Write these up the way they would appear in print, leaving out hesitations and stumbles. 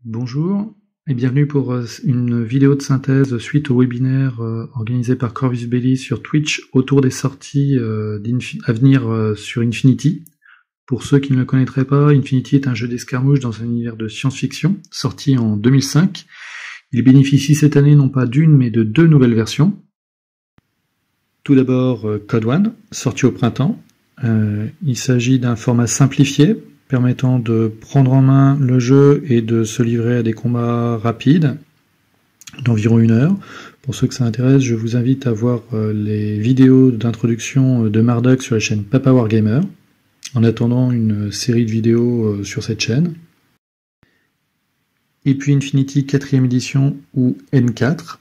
Bonjour et bienvenue pour une vidéo de synthèse suite au webinaire organisé par Corvus Belli sur Twitch autour des sorties à venir sur Infinity. Pour ceux qui ne le connaîtraient pas, Infinity est un jeu d'escarmouche dans un univers de science-fiction, sorti en 2005. Il bénéficie cette année non pas d'une mais de deux nouvelles versions. Tout d'abord Code One, sorti au printemps. Il s'agit d'un format simplifié, permettant de prendre en main le jeu et de se livrer à des combats rapides d'environ 1 heure. Pour ceux que ça intéresse, je vous invite à voir les vidéos d'introduction de Marduk sur la chaîne Papa Wargamer, en attendant une série de vidéos sur cette chaîne. Et puis Infinity 4ème édition ou N4.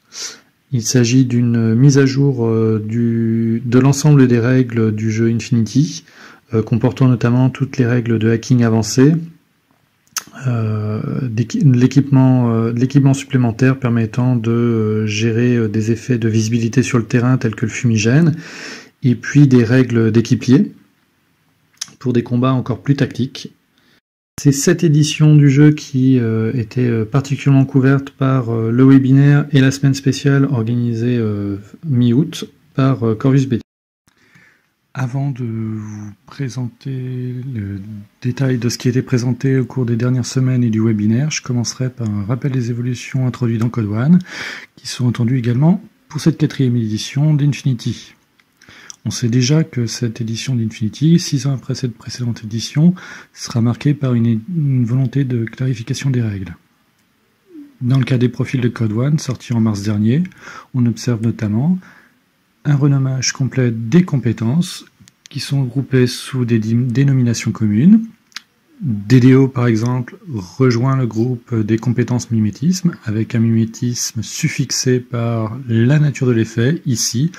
Il s'agit d'une mise à jour de l'ensemble des règles du jeu Infinity, comportant notamment toutes les règles de hacking avancé, l'équipement supplémentaire permettant de gérer des effets de visibilité sur le terrain tels que le fumigène, et puis des règles d'équipier pour des combats encore plus tactiques. C'est cette édition du jeu qui était particulièrement couverte par le webinaire et la semaine spéciale organisée mi-août par Corvus Belli. Avant de vous présenter le détail de ce qui a été présenté au cours des dernières semaines et du webinaire, je commencerai par un rappel des évolutions introduites dans Code One, qui sont entendues également pour cette 4ème édition d'Infinity. On sait déjà que cette édition d'Infinity, 6 ans après cette précédente édition, sera marquée par une volonté de clarification des règles. Dans le cas des profils de Code One, sortis en mars dernier, on observe notamment un renommage complet des compétences qui sont groupées sous des dénominations communes. DDO, par exemple, rejoint le groupe des compétences mimétisme, avec un mimétisme suffixé par la nature de l'effet, ici,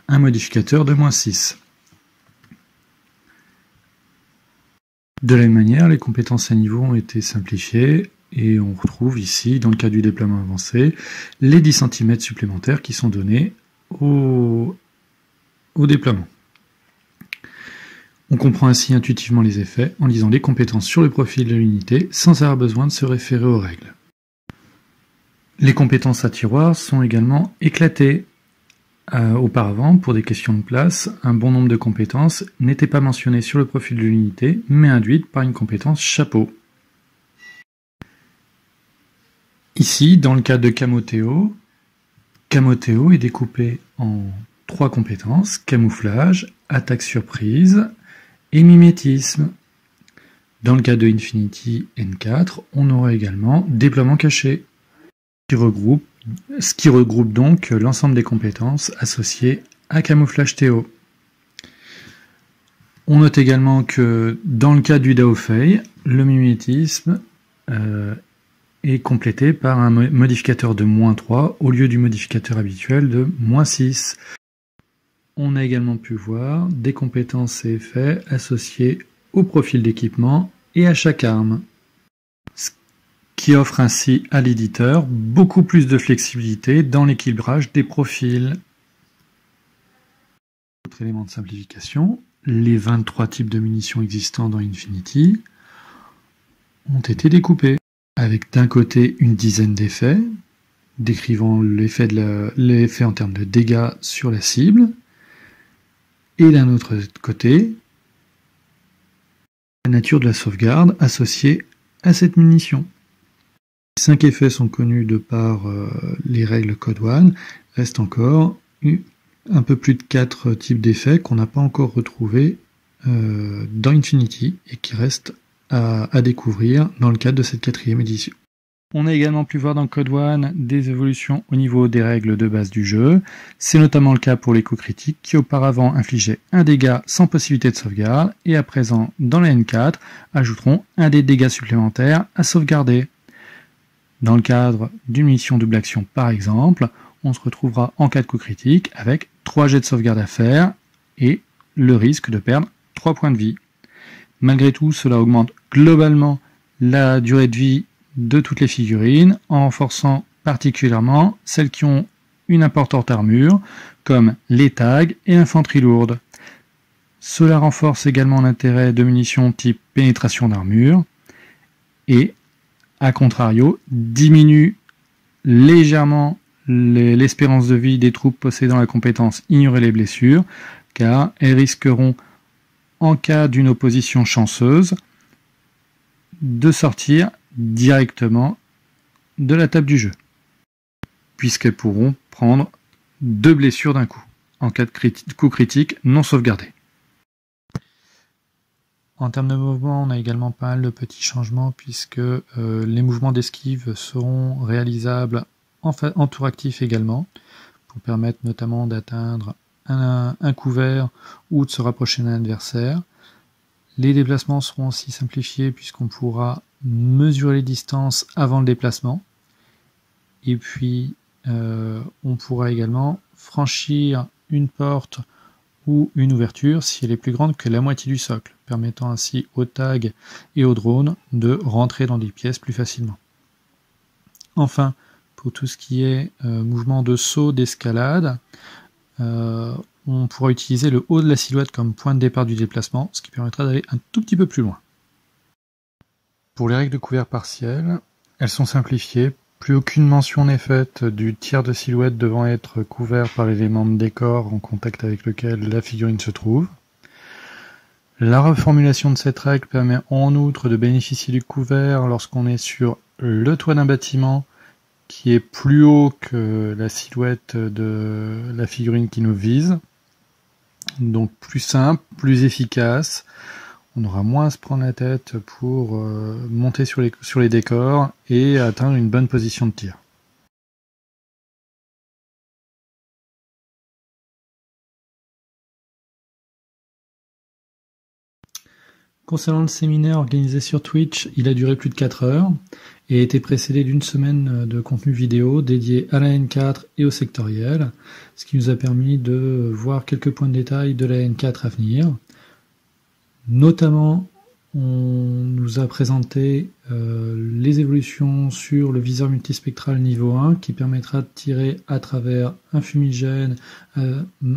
un modificateur de -6. De la même manière, les compétences à niveau ont été simplifiées, et on retrouve ici, dans le cas du déploiement avancé, les 10 cm supplémentaires qui sont donnés au déploiement. On comprend ainsi intuitivement les effets en lisant les compétences sur le profil de l'unité sans avoir besoin de se référer aux règles. Les compétences à tiroir sont également éclatées. Auparavant, pour des questions de place, un bon nombre de compétences n'étaient pas mentionnées sur le profil de l'unité, mais induites par une compétence chapeau. Ici, dans le cas de Camothéo est découpé en 3 compétences, camouflage, attaque surprise et mimétisme. Dans le cas de Infinity N4, on aura également déploiement caché, ce qui regroupe donc l'ensemble des compétences associées à camouflage Théo. On note également que dans le cas du Daofei, le mimétisme est complété par un modificateur de -3 au lieu du modificateur habituel de -6. On a également pu voir des compétences et effets associés au profil d'équipement et à chaque arme, ce qui offre ainsi à l'éditeur beaucoup plus de flexibilité dans l'équilibrage des profils. Autre élément de simplification, les 23 types de munitions existants dans Infinity ont été découpés, avec d'un côté une dizaine d'effets, décrivant l'effet en termes de dégâts sur la cible, et d'un autre côté, la nature de la sauvegarde associée à cette munition. 5 effets sont connus de par les règles Code One, reste encore un peu plus de 4 types d'effets qu'on n'a pas encore retrouvés dans Infinity et qui restent à découvrir dans le cadre de cette 4ème édition. On a également pu voir dans Code One des évolutions au niveau des règles de base du jeu. C'est notamment le cas pour les coups critiques qui auparavant infligeaient un dégât sans possibilité de sauvegarde et à présent dans la N4 ajouteront un des dégâts supplémentaires à sauvegarder. Dans le cadre d'une mission double action par exemple, on se retrouvera en cas de coup critique avec 3 jets de sauvegarde à faire et le risque de perdre 3 points de vie. Malgré tout, cela augmente globalement la durée de vie de toutes les figurines, en renforçant particulièrement celles qui ont une importante armure, comme les tags et l'infanterie lourde. Cela renforce également l'intérêt de munitions type pénétration d'armure, et A contrario, diminue légèrement l'espérance de vie des troupes possédant la compétence ignorer les blessures, car elles risqueront, en cas d'une opposition chanceuse, de sortir directement de la table du jeu, puisqu'elles pourront prendre 2 blessures d'un coup, en cas de coup critique non sauvegardé. En termes de mouvement, on a également pas mal de petits changements, puisque les mouvements d'esquive seront réalisables en tour actif également, pour permettre notamment d'atteindre un couvert ou de se rapprocher d'un adversaire. Les déplacements seront aussi simplifiés puisqu'on pourra mesurer les distances avant le déplacement. Et puis on pourra également franchir une porte ou une ouverture si elle est plus grande que la moitié du socle, permettant ainsi aux tags et aux drones de rentrer dans des pièces plus facilement. Enfin, pour tout ce qui est mouvement de saut, d'escalade, on pourra utiliser le haut de la silhouette comme point de départ du déplacement, ce qui permettra d'aller un tout petit peu plus loin. Pour les règles de couvert partiel, elles sont simplifiées. Plus aucune mention n'est faite du tiers de silhouette devant être couvert par l'élément de décor en contact avec lequel la figurine se trouve. La reformulation de cette règle permet en outre de bénéficier du couvert lorsqu'on est sur le toit d'un bâtiment qui est plus haut que la silhouette de la figurine qui nous vise. Donc plus simple, plus efficace. On aura moins à se prendre la tête pour monter sur les décors et atteindre une bonne position de tir. Concernant le séminaire organisé sur Twitch, il a duré plus de 4 heures et a été précédé d'une semaine de contenu vidéo dédié à la N4 et au sectoriel, ce qui nous a permis de voir quelques points de détail de la N4 à venir. Notamment, on nous a présenté les évolutions sur le viseur multispectral niveau 1 qui permettra de tirer à travers un fumigène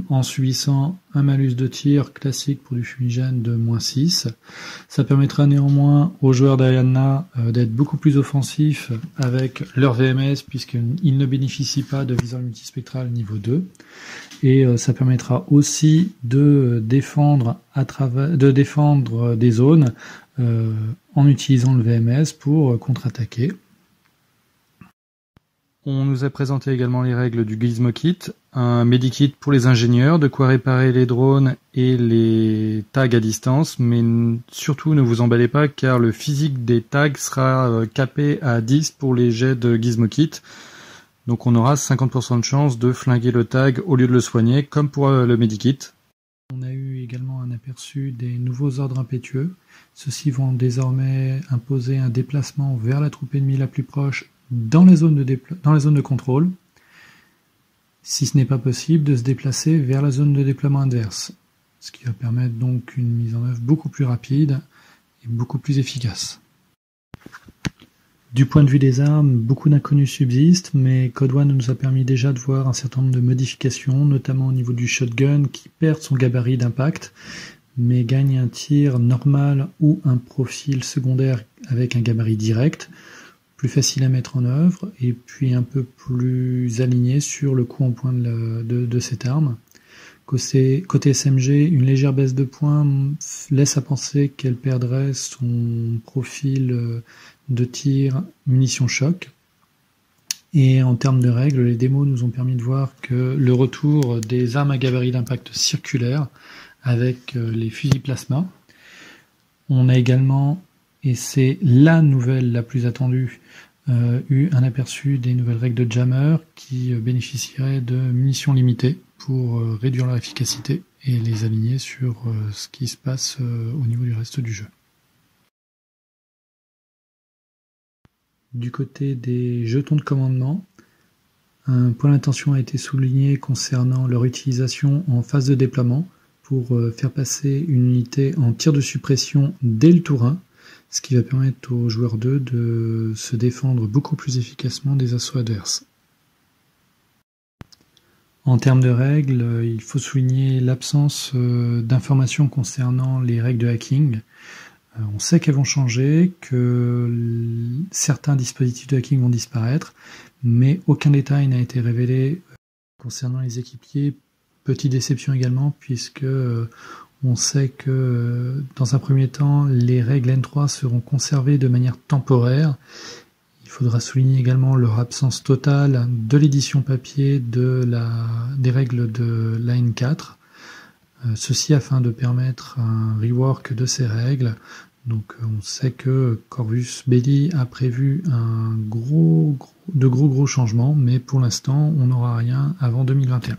en subissant un malus de tir classique pour du fumigène de -6. Ça permettra néanmoins aux joueurs d'Ariana d'être beaucoup plus offensifs avec leur VMS puisqu'ils ne bénéficient pas de viseur multispectral niveau 2. Et ça permettra aussi de défendre des zones en utilisant le VMS pour contre-attaquer. On nous a présenté également les règles du Gizmo Kit, un medikit pour les ingénieurs, de quoi réparer les drones et les tags à distance, mais surtout ne vous emballez pas car le physique des tags sera capé à 10 pour les jets de Gizmo Kit. Donc on aura 50% de chance de flinguer le tag au lieu de le soigner, comme pour le medikit. On a eu également un aperçu des nouveaux ordres impétueux. Ceux-ci vont désormais imposer un déplacement vers la troupe ennemie la plus proche dans les zones de contrôle, si ce n'est pas possible de se déplacer vers la zone de déploiement adverse, ce qui va permettre donc une mise en œuvre beaucoup plus rapide et beaucoup plus efficace. Du point de vue des armes, beaucoup d'inconnus subsistent, mais Code One nous a permis déjà de voir un certain nombre de modifications, notamment au niveau du shotgun qui perd son gabarit d'impact, mais gagne un tir normal ou un profil secondaire avec un gabarit direct, plus facile à mettre en œuvre, et puis un peu plus aligné sur le coup en point de cette arme. Côté SMG, une légère baisse de points laisse à penser qu'elle perdrait son profil de tir munitions choc. Et en termes de règles, les démos nous ont permis de voir que le retour des armes à gabarit d'impact circulaire avec les fusils plasma. On a également, et c'est la nouvelle la plus attendue, eu un aperçu des nouvelles règles de jammer qui bénéficieraient de munitions limitées pour réduire leur efficacité et les aligner sur ce qui se passe au niveau du reste du jeu. Du côté des jetons de commandement, un point d'attention a été souligné concernant leur utilisation en phase de déploiement pour faire passer une unité en tir de suppression dès le tour 1, ce qui va permettre aux joueurs 2 de se défendre beaucoup plus efficacement des assauts adverses. En termes de règles, il faut souligner l'absence d'informations concernant les règles de hacking. On sait qu'elles vont changer, que certains dispositifs de hacking vont disparaître, mais aucun détail n'a été révélé concernant les équipiers. Petite déception également, puisque on sait que dans un premier temps, les règles N3 seront conservées de manière temporaire. Il faudra souligner également leur absence totale de l'édition papier des règles de la N4. Ceci afin de permettre un rework de ces règles. Donc on sait que Corvus Belli a prévu de gros changements, mais pour l'instant on n'aura rien avant 2021.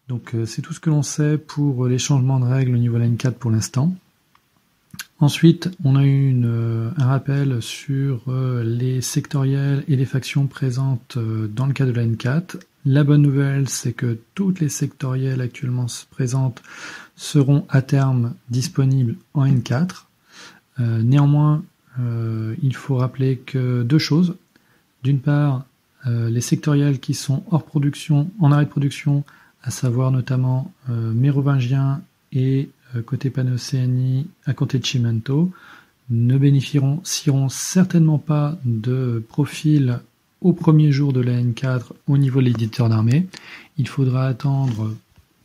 Donc c'est tout ce que l'on sait pour les changements de règles au niveau de la N4 pour l'instant. Ensuite, on a eu un rappel sur les sectoriels et les factions présentes dans le cas de la N4. La bonne nouvelle, c'est que toutes les sectoriels actuellement présentes seront à terme disponibles en N4. Néanmoins, il faut rappeler que deux choses. D'une part, les sectoriels qui sont en arrêt de production, à savoir notamment mérovingien et côté Panocéanie à compter de Chimento, ne bénéficieront certainement pas de profil au premier jour de la N4 au niveau de l'éditeur d'armée. Il faudra attendre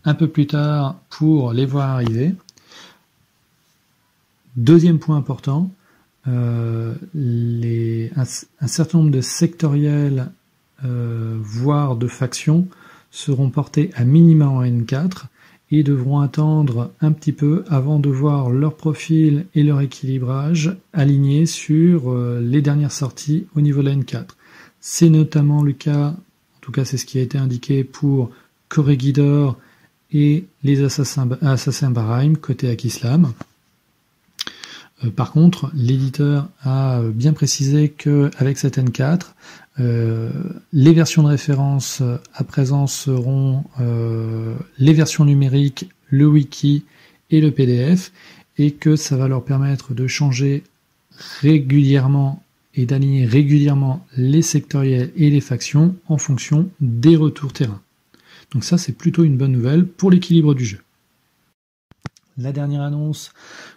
un peu plus tard pour les voir arriver. Deuxième point important, un certain nombre de sectoriels, voire de factions, seront portés à minima en N4 et devront attendre un petit peu avant de voir leur profil et leur équilibrage alignés sur les dernières sorties au niveau de la N4. C'est notamment le cas, en tout cas c'est ce qui a été indiqué pour Corregidor et les Assassins Bahreïn côté Akislam. Par contre, l'éditeur a bien précisé qu'avec cette N4, les versions de référence à présent seront les versions numériques, le wiki et le PDF, et que ça va leur permettre de changer régulièrement et d'aligner régulièrement les sectoriels et les factions en fonction des retours terrain. Donc ça, c'est plutôt une bonne nouvelle pour l'équilibre du jeu. La dernière annonce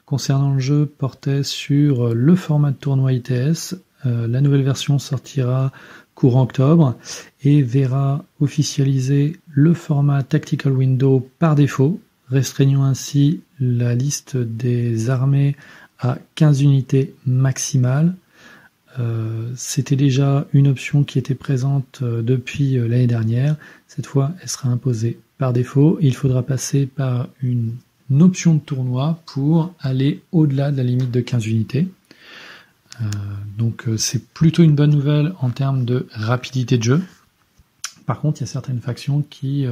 concernant le jeu portait sur le format de tournoi ITS. La nouvelle version sortira courant octobre et verra officialiser le format Tactical Window par défaut, restreignant ainsi la liste des armées à 15 unités maximales. C'était déjà une option qui était présente depuis l'année dernière. Cette fois, elle sera imposée par défaut et il faudra passer par une option de tournoi pour aller au-delà de la limite de 15 unités. Donc c'est plutôt une bonne nouvelle en termes de rapidité de jeu. Par contre, il y a certaines factions qui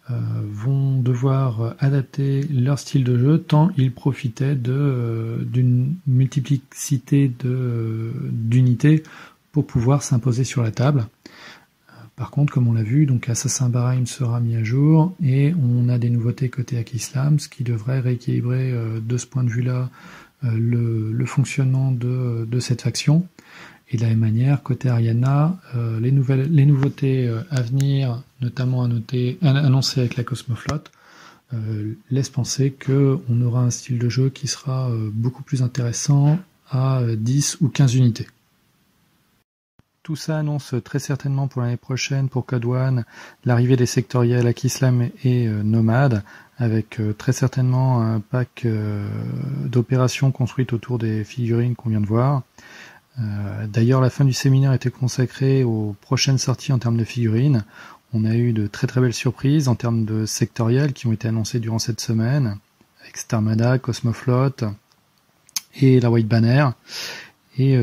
vont devoir adapter leur style de jeu tant ils profitaient d'une multiplicité d'unités pour pouvoir s'imposer sur la table. Par contre, comme on l'a vu, donc Assassin Bahreïn sera mis à jour et on a des nouveautés côté Akislam, ce qui devrait rééquilibrer de ce point de vue-là le fonctionnement de cette faction. Et de la même manière, côté Ariana, les nouveautés à venir, notamment annoncées avec la Cosmoflotte, laissent penser qu'on aura un style de jeu qui sera beaucoup plus intéressant à 10 ou 15 unités. Tout ça annonce très certainement pour l'année prochaine, pour Code One, l'arrivée des sectoriels Akislam et Nomade, avec très certainement un pack d'opérations construites autour des figurines qu'on vient de voir. D'ailleurs, la fin du séminaire était consacrée aux prochaines sorties en termes de figurines. On a eu de très très belles surprises en termes de sectoriels qui ont été annoncés durant cette semaine, avec Starmada, Cosmoflotte et la White Banner. Et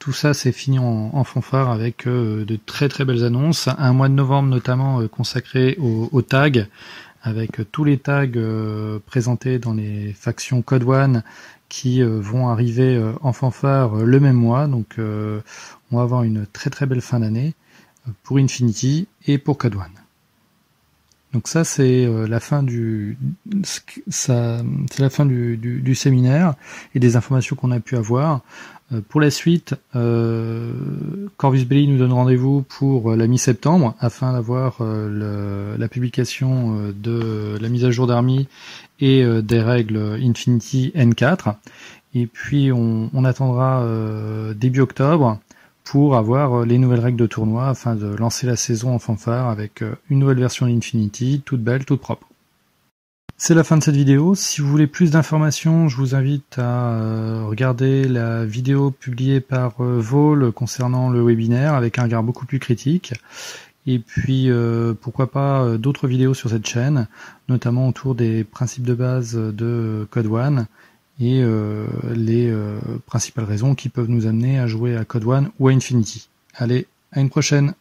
tout ça s'est fini en fanfare avec de très très belles annonces. Un mois de novembre notamment consacré aux tags, avec tous les tags présentés dans les factions Code One qui vont arriver en fanfare le même mois. Donc on va avoir une très très belle fin d'année pour Infinity et pour Code One. Donc ça c'est la fin c'est la fin du séminaire et des informations qu'on a pu avoir. Pour la suite, Corvus Belli nous donne rendez-vous pour la mi-septembre afin d'avoir la publication de la mise à jour d'Army et des règles Infinity N4. Et puis on attendra début octobre pour avoir les nouvelles règles de tournoi afin de lancer la saison en fanfare avec une nouvelle version d'Infinity, toute belle, toute propre. C'est la fin de cette vidéo. Si vous voulez plus d'informations, je vous invite à regarder la vidéo publiée par Vol concernant le webinaire avec un regard beaucoup plus critique. Et puis, pourquoi pas d'autres vidéos sur cette chaîne, notamment autour des principes de base de Code One et les principales raisons qui peuvent nous amener à jouer à Code One ou à Infinity. Allez, à une prochaine!